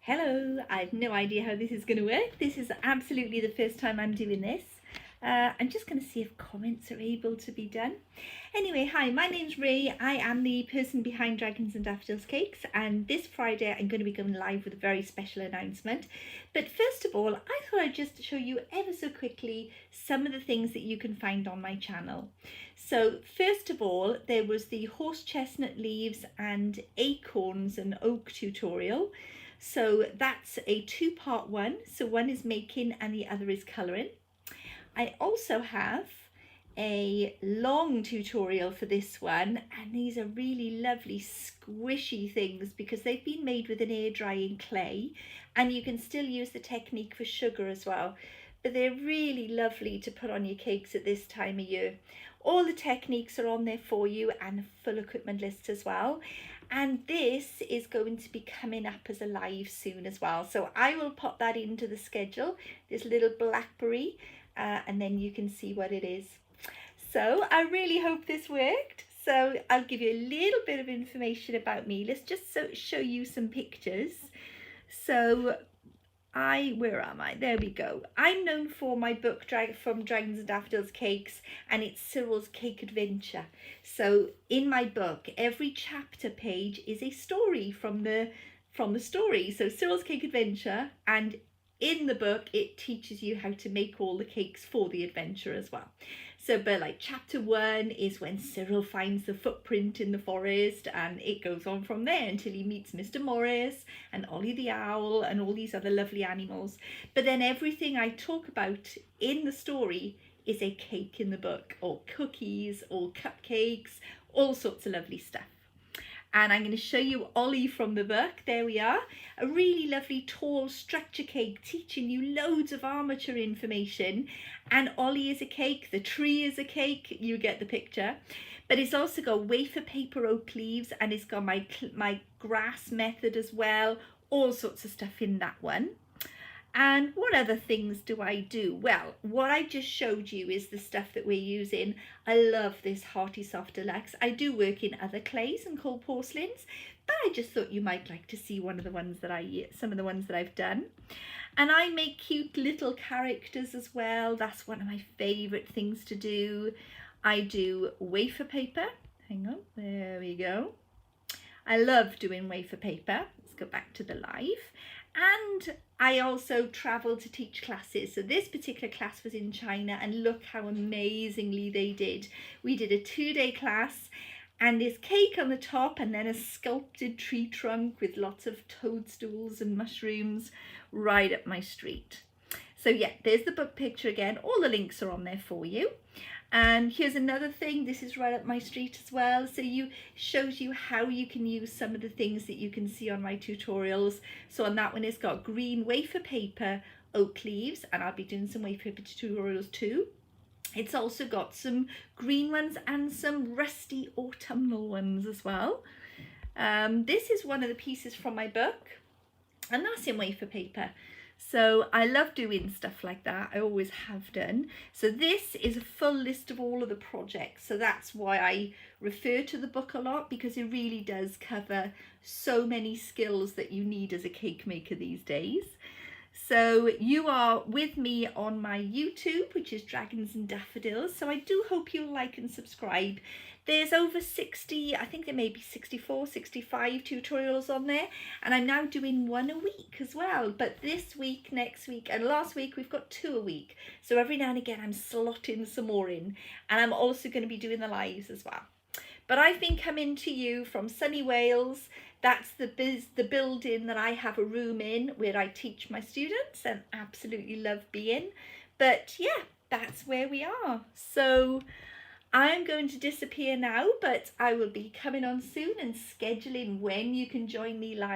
Hello, I've no idea how this is going to work. This is absolutely the first time I'm doing this. I'm just going to see if comments are able to be done. Anyway, hi, my name's Ray. I am the person behind Dragons and Daffodils Cakes, and this Friday I'm going to be going live with a very special announcement. But first of all, I thought I'd just show you ever so quickly some of the things that you can find on my channel. So first of all, there was the horse chestnut leaves and acorns and oak tutorial. So that's a two-part one. So one is making and the other is colouring. I also have a long tutorial for this one, and these are really lovely squishy things because they've been made with an air drying clay, and you can still use the technique for sugar as well. But they're really lovely to put on your cakes at this time of year. All the techniques are on there for you, and a full equipment list as well. And this is going to be coming up as a live soon as well. So I will pop that into the schedule, this little blackberry, and then you can see what it is. So I really hope this worked. So I'll give you a little bit of information about me. Let's just show you some pictures. So where am I? There we go. I'm known for my book from Dragons and Daffodils Cakes, and it's Cyril's Cake Adventure. So in my book, every chapter page is a story from the story. So Cyril's Cake Adventure, and in the book it teaches you how to make all the cakes for the adventure as well. So but like chapter 1 is when Cyril finds the footprint in the forest, and it goes on from there until he meets Mr. Morris and Ollie the owl and all these other lovely animals. But then everything I talk about in the story is a cake in the book, or cookies or cupcakes, all sorts of lovely stuff. And I'm going to show you Ollie from the book. There we are. A really lovely tall structure cake teaching you loads of armature information. And Ollie is a cake, the tree is a cake, you get the picture. But it's also got wafer paper oak leaves, and it's got my grass method as well. All sorts of stuff in that one. And what other things do I do? Well, what I just showed you is the stuff that we're using. I love this Hearty Soft Deluxe. I do work in other clays and cold porcelains, but I just thought you might like to see some of the ones that I've done. And I make cute little characters as well. That's one of my favorite things to do. I do wafer paper. Hang on, there we go. I love doing wafer paper. Let's go back to the live. And I also travel to teach classes. So this particular class was in China, and look how amazingly they did. We did a 2-day class, and this cake on the top, and then a sculpted tree trunk with lots of toadstools and mushrooms right up my street. So yeah, there's the book picture again. All the links are on there for you. And here's another thing, this is right up my street as well. So shows you how you can use some of the things that you can see on my tutorials. So on that one, it's got green wafer paper oak leaves, and I'll be doing some wafer paper tutorials too. It's also got some green ones and some rusty autumnal ones as well. This is one of the pieces from my book, and that's in wafer paper. So I love doing stuff like that. I always have done. So this is a full list of all of the projects. So that's why I refer to the book a lot, because it really does cover so many skills that you need as a cake maker these days. So you are with me on my YouTube, which is Dragons and Daffodils. So I do hope you'll like and subscribe. There's over 60, I think there may be 64, 65 tutorials on there. And I'm now doing one a week as well. But this week, next week, and last week, we've got 2 a week. So every now and again, I'm slotting some more in. And I'm also going to be doing the lives as well. But I've been coming to you from sunny Wales. That's the building that I have a room in where I teach my students and absolutely love being. But yeah, that's where we are. So I'm going to disappear now, but I will be coming on soon and scheduling when you can join me live.